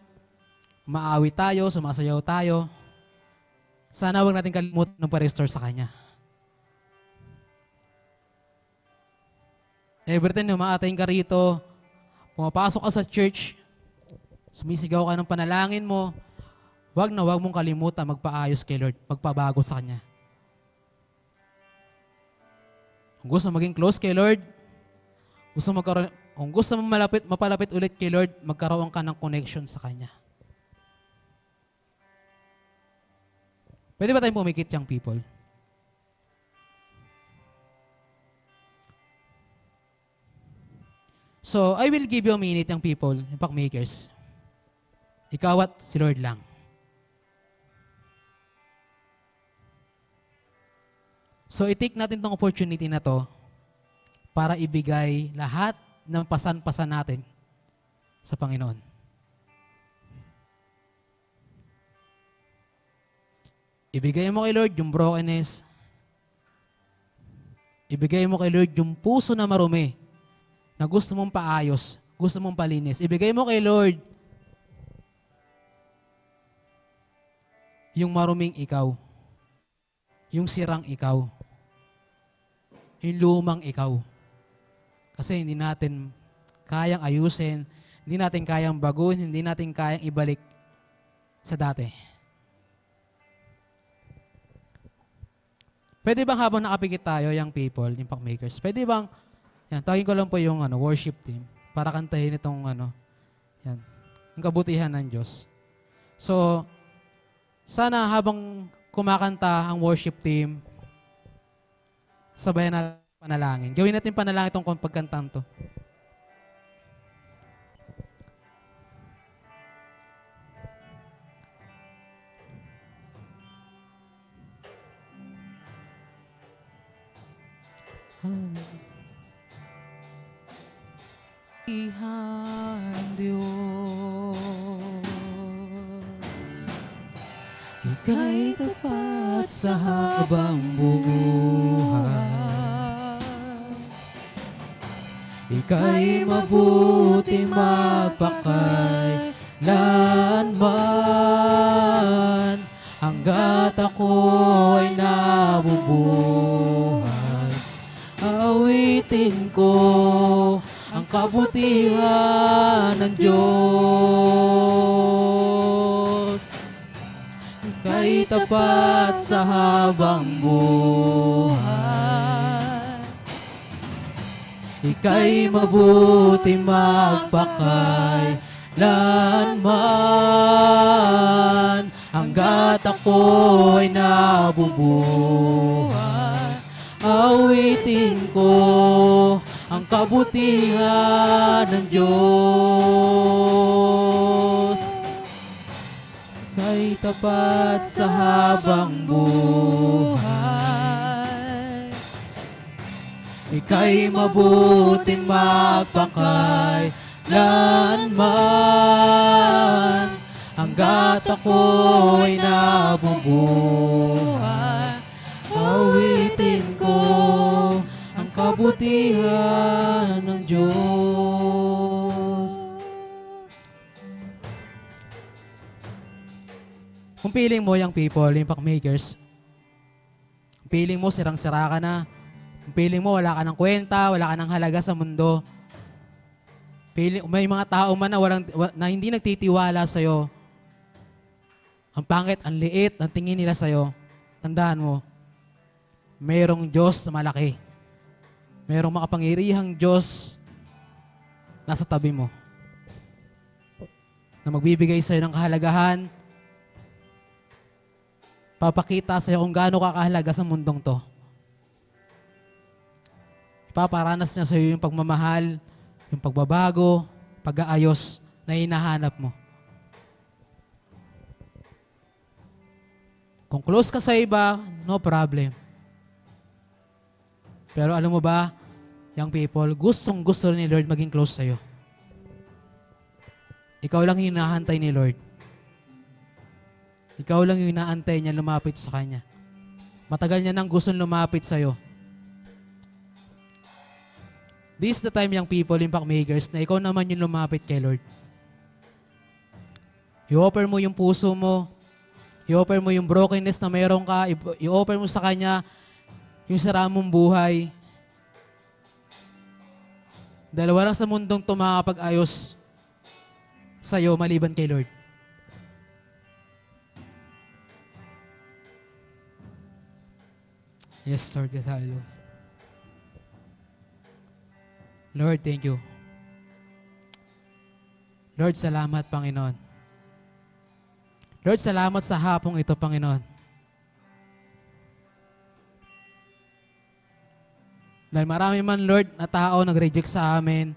maawit tayo, sumasayaw tayo, sana huwag natin kalimutan ng pa-restore sa Kanya. Every time umaating ka rito, pumapasok ka sa church, sumisigaw ka ng panalangin mo, wag mong kalimutan magpaayos kay Lord, magpabago sa Kanya. Kung gusto maging close kay Lord, gusto Kung gusto mo mapalapit ulit kay Lord, magkaroon ka ng connection sa Kanya. Pwede ba tayong pumikit, young people? So, I will give you a minute, young people, impact makers. Ikaw at si Lord lang. So, i-take natin tong opportunity na to para ibigay lahat ng pasan-pasan natin sa Panginoon. Ibigay mo kay Lord yung brokenness. Ibigay mo kay Lord yung puso na marumi na gusto mong paayos, gusto mong palinis. Ibigay mo kay Lord yung maruming ikaw, yung sirang ikaw, yung lumang ikaw. Kasi hindi natin kayang ayusin, hindi natin kayang baguhin, hindi natin kayang ibalik sa dati. Pwede bang habang nakapikit tayo, young people, impact makers, pwede bang, yan, tawagin ko lang po yung worship team para kantahin itong yan, yung kabutihan ng Diyos. So, sana habang kumakanta ang worship team, sabayan natin panalangin. Gawin natin panalangin itong pagkantang to. Ihan Diyos, Ika'y tapat sa habang buhay. Ika'y mabuti magpakailanman, hanggat ako'y nabubuhay. Awitin ko ang kabutihan ng Diyos. Ika'y tapat sa habang buhay. Ika'y mabuti magpakailanman, hanggat ako'y nabubuhay. Awitin ko ang kabutihan ng Diyos. Ika'y tapat sa habang buhay. Ika'y mabuting magpakailanman, hanggat ako'y nabubuhay. Awitin ko ang kabutihan ng Diyos. Kung feeling mo, young people, impact makers, kung feeling mo sirang-sira ka na, kung feeling mo wala ka ng kwenta, wala ka ng halaga sa mundo, may mga tao man na hindi nagtitiwala sa'yo, ang pangit, ang liit, ang tingin nila sa'yo, tandaan mo, mayroong Diyos na malaki. Mayroong makapangyarihang Diyos nasa tabi mo na magbibigay sa'yo ng kahalagahan, papakita sa'yo kung gaano ka kahalaga sa mundong to. Ipaparanas niya sa'yo yung pagmamahal, yung pagbabago, pag-aayos na hinahanap mo. Kung close ka sa iba, no problem. Pero alam mo ba, young people, gustong-gusto ni Lord maging close sa'yo. Ikaw lang yung hinahantay ni Lord. Ikaw lang yung inaantay niya lumapit sa Kanya. Matagal niya nang gustong lumapit sa'yo. This is the time, young people, impact makers, na ikaw naman yung lumapit kay Lord. I-offer mo yung puso mo. I-offer mo yung brokenness na mayroon ka. I-offer mo sa Kanya yung sira mong buhay. Dahil walang sa mundong ito makakapag-ayos sa'yo maliban kay Lord. Yes, Lord. Hallelujah. Lord, thank you. Lord, salamat, Panginoon. Lord, salamat sa hapong ito, Panginoon. Dahil marami man, Lord, na tao nag-reject sa amin,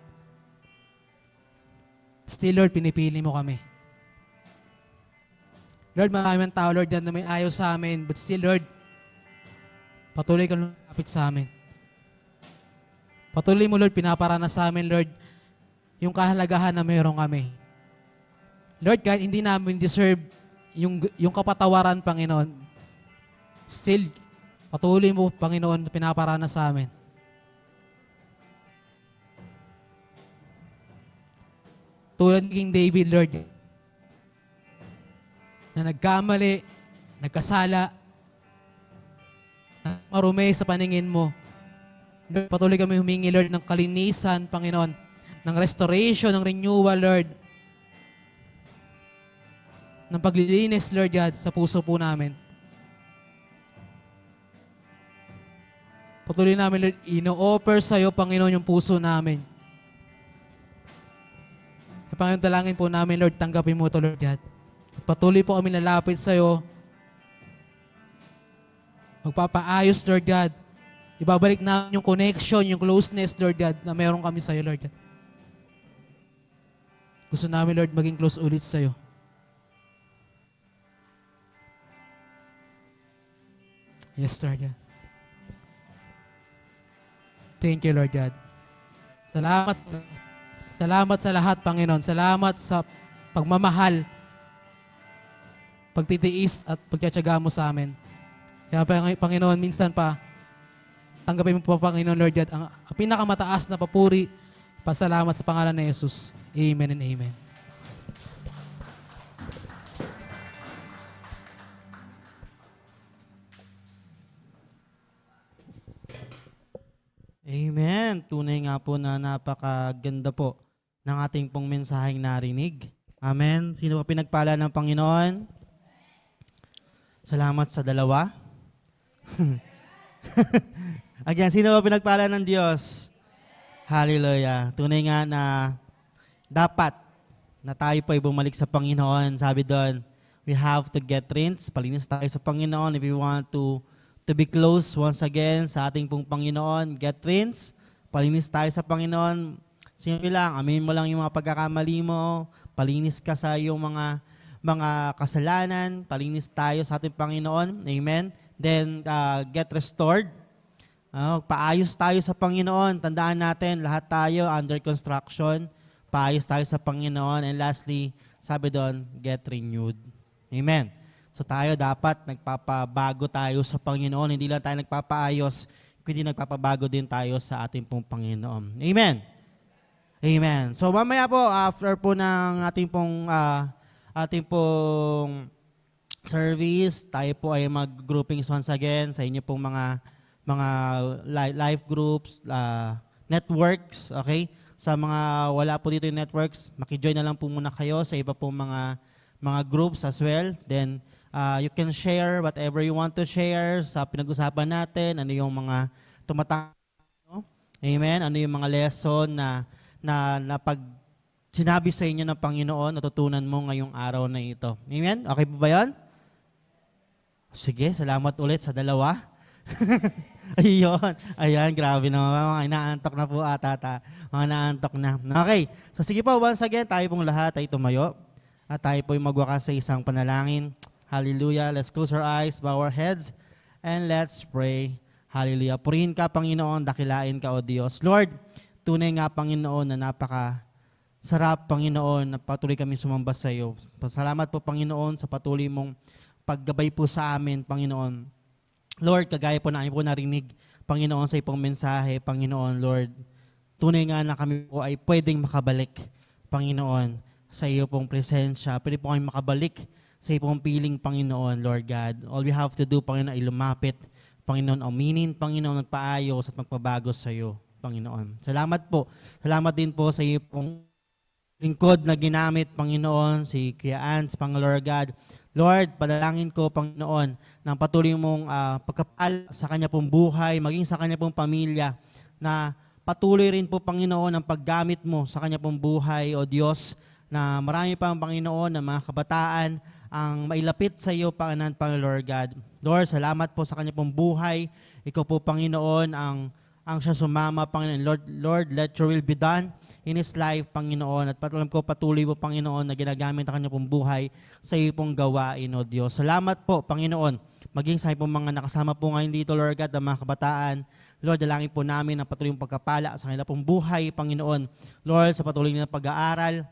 still, Lord, pinipili mo kami. Lord, marami man tao, Lord, na may ayaw sa amin, but still, Lord, patuloy ka lumapit sa amin. Patuloy mo, Lord, pinaparana sa amin, Lord, yung kahalagahan na mayroon kami. Lord, kahit hindi namin deserve yung kapatawaran, Panginoon, still, patuloy mo, Panginoon, pinaparana sa amin. Tulad ni King David, Lord, na nagkamali, nagkasala, na marumi sa paningin mo. Lord, patuloy kami humingi, Lord, ng kalinisan, Panginoon, ng restoration, ng renewal, Lord, ng paglilinis, Lord God, sa puso po namin. Patuloy namin, Lord, ino-offer sa iyo, Panginoon, yung puso namin. Panginoon, dalangin po namin, Lord, tanggapin mo ito, Lord God. Patuloy po kami lalapit sa iyo. Magpapaayos, Lord God. Ibabalik namin yung connection, yung closeness, Lord God, na meron kami sa iyo, Lord God. Gusto namin, Lord, maging close ulit sa iyo. Yes, Lord God. Thank you, Lord God. Salamat sa lahat, Panginoon. Salamat sa pagmamahal, pagtitiis at pagtsatsaga mo sa amin. Kaya, Panginoon, minsan pa, tanggapin mo po, Panginoon, Lord God, ang pinakamataas na papuri, pasalamat sa pangalan ni Jesus. Amen and amen. Amen. Tunay nga po na napakaganda po ng ating pong mensaheng narinig. Amen. Sino pa pinagpala ng Panginoon? Salamat sa dalawa. Again, sino pa pinagpala ng Diyos? Hallelujah. Tunay nga na dapat na tayo po ay bumalik sa Panginoon. Sabi doon, we have to get rinsed. Palinis tayo sa Panginoon if we want to be close once again sa ating pong Panginoon. Get rinsed. Palinis tayo sa Panginoon. Simple lang, aminin mo lang yung mga pagkakamali mo. Palinis ka sa iyong mga kasalanan. Palinis tayo sa ating Panginoon. Amen. Then, get restored. Paayos tayo sa Panginoon. Tandaan natin, lahat tayo under construction. Paayos tayo sa Panginoon. And lastly, sabi doon, get renewed. Amen. So tayo dapat nagpapabago tayo sa Panginoon. Hindi lang tayo nagpapaayos, kundi nagpapabago din tayo sa ating pong Panginoon. Amen. Amen. So mamaya po, after po ng ating pong service, tayo po ay mag-groupings once again sa inyo pong mga live groups, networks, okay? Sa mga wala po dito yung networks, makijoin na lang po muna kayo sa iba pong mga groups as well. Then, you can share whatever you want to share sa pinag-usapan natin, ano yung mga tumatak, no? Amen? Ano yung mga lesson na pag sinabi sa inyo ng Panginoon, natutunan mo ngayong araw na ito. Amen? Okay po ba yan? Sige, salamat ulit sa dalawa. Ayun. Ayan, grabe naman. Mga inaantok na po ata. Mga naantok na. Okay. So sige po, once again, tayo pong lahat ay tumayo. At tayo po magwakas sa isang panalangin. Hallelujah. Let's close our eyes, bow our heads, and let's pray. Hallelujah. Purihin ka, Panginoon, dakilain ka, O Diyos. Lord, tunay nga, Panginoon, na napaka-sarap, Panginoon, na patuloy kami sumamba sa iyo. Salamat po, Panginoon, sa patuloy mong paggabay po sa amin, Panginoon. Lord, kagaya po na po narinig, Panginoon, sa ipong mensahe, Panginoon, Lord, tunay nga na kami po ay pwedeng makabalik, Panginoon, sa iyo pong presensya. Pwede po kami makabalik sa iyong piling, Panginoon, Lord God. All we have to do, Panginoon, ay lumapit, Panginoon, aminin, Panginoon, magpaayos at magpabago sa iyo, Panginoon. Salamat po. Salamat din po sa iyong pong lingkod na ginamit, Panginoon, si Kuya Ans, Lord God. Lord, panalangin ko, Panginoon, ng patuloy mong pagkapal sa kanya pong buhay, maging sa kanya pong pamilya, na patuloy rin po, Panginoon, ang paggamit mo sa kanya pong buhay, O Diyos, na marami pang Panginoon na mga kabataan ang mailapit sa iyo, Panginoon, Lord God. Lord, salamat po sa kanya pong buhay. Ikaw po, Panginoon, ang siya sumama, Panginoon. Lord, let your will be done in his life, Panginoon. At patuloy ko patuloy po, Panginoon, na ginagamit ang kanya pong buhay sa iyo pong gawain, O Diyos. Salamat po, Panginoon. Maging sa pong mga nakasama po ngayon dito, Lord God, ng mga kabataan. Lord, dalangin po namin ang patuloy yung pagkapala sa kanila pong buhay, Panginoon. Lord, sa patuloy na pag-aaral,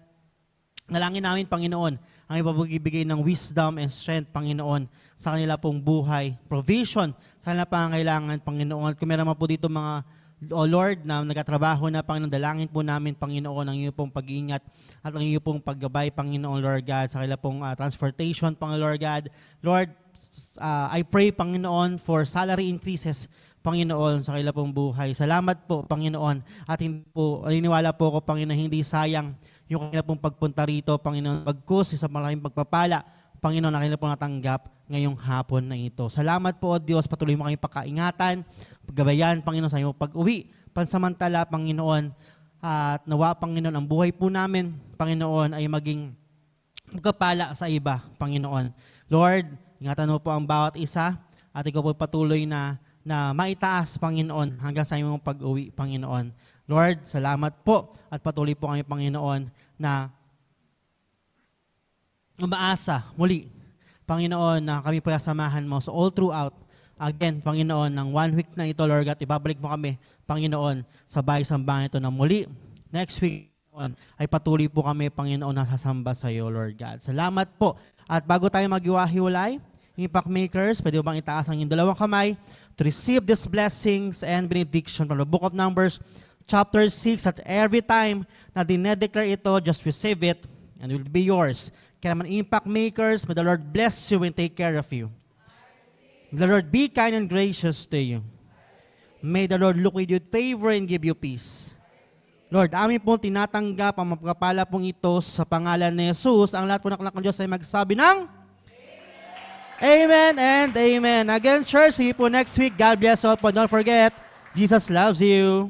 nalangin namin, Panginoon, ang ipabigay ng wisdom and strength, Panginoon, sa kanila pong buhay. Provision sa kanila pangangailangan, Panginoon. Kung meron man po dito mga, O Lord, na nagkatrabaho na, Panginoon, dalangin po namin, Panginoon, ang iyong pong pag-iingat at ang iyong pong paggabay, Panginoon, Lord God, sa kanila pong transportation, Panginoon, Lord God. Lord, I pray, Panginoon, for salary increases, Panginoon, sa kanila pong buhay. Salamat po, Panginoon, at hindi po, naniniwala po ako, Panginoon, hindi sayang yung kanila pong pagpunta rito, Panginoon, bagkus sa malaking pagpapala, Panginoon, na kanila pong natanggap ngayong hapon na ito. Salamat po, O Diyos, patuloy mo kami pagkaingatan, paggabayan, Panginoon, sa iyong pag-uwi, pansamantala, Panginoon, at nawa, Panginoon, ang buhay po namin, Panginoon, ay maging magkapala sa iba, Panginoon. Lord, ingatan mo po ang bawat isa, at ikaw po patuloy na maitaas, Panginoon, hanggang sa iyong pag-uwi, Panginoon. Lord, salamat po at patuloy po kami, Panginoon, na umaasa muli, Panginoon, na kami po samahan mo. So all throughout, again, Panginoon, ng 1 week na ito, Lord God, ibabalik mo kami, Panginoon, sa bahay-sambahan ito na muli. Next week, Panginoon, ay patuloy po kami, Panginoon, na sasamba sa iyo, Lord God. Salamat po. At bago tayo maghiwa-hiwalay, Impact Makers, pwede bang itaas ang inyong dalawang kamay to receive these blessings and benediction from the Book of Numbers, chapter 6, at every time na dinedeclare ito, just receive it and it will be yours. Kaya naman, Impact Makers, may the Lord bless you and take care of you. May the Lord be kind and gracious to you. May the Lord look with you with favor and give you peace. Lord, amin pong tinatanggap ang mapagpapala pong ito sa pangalan ni Jesus. Ang lahat po ng anak ng Diyos ay magsabi ng Amen and Amen. Again, church, see you po next week. God bless all po. Don't forget, Jesus loves you.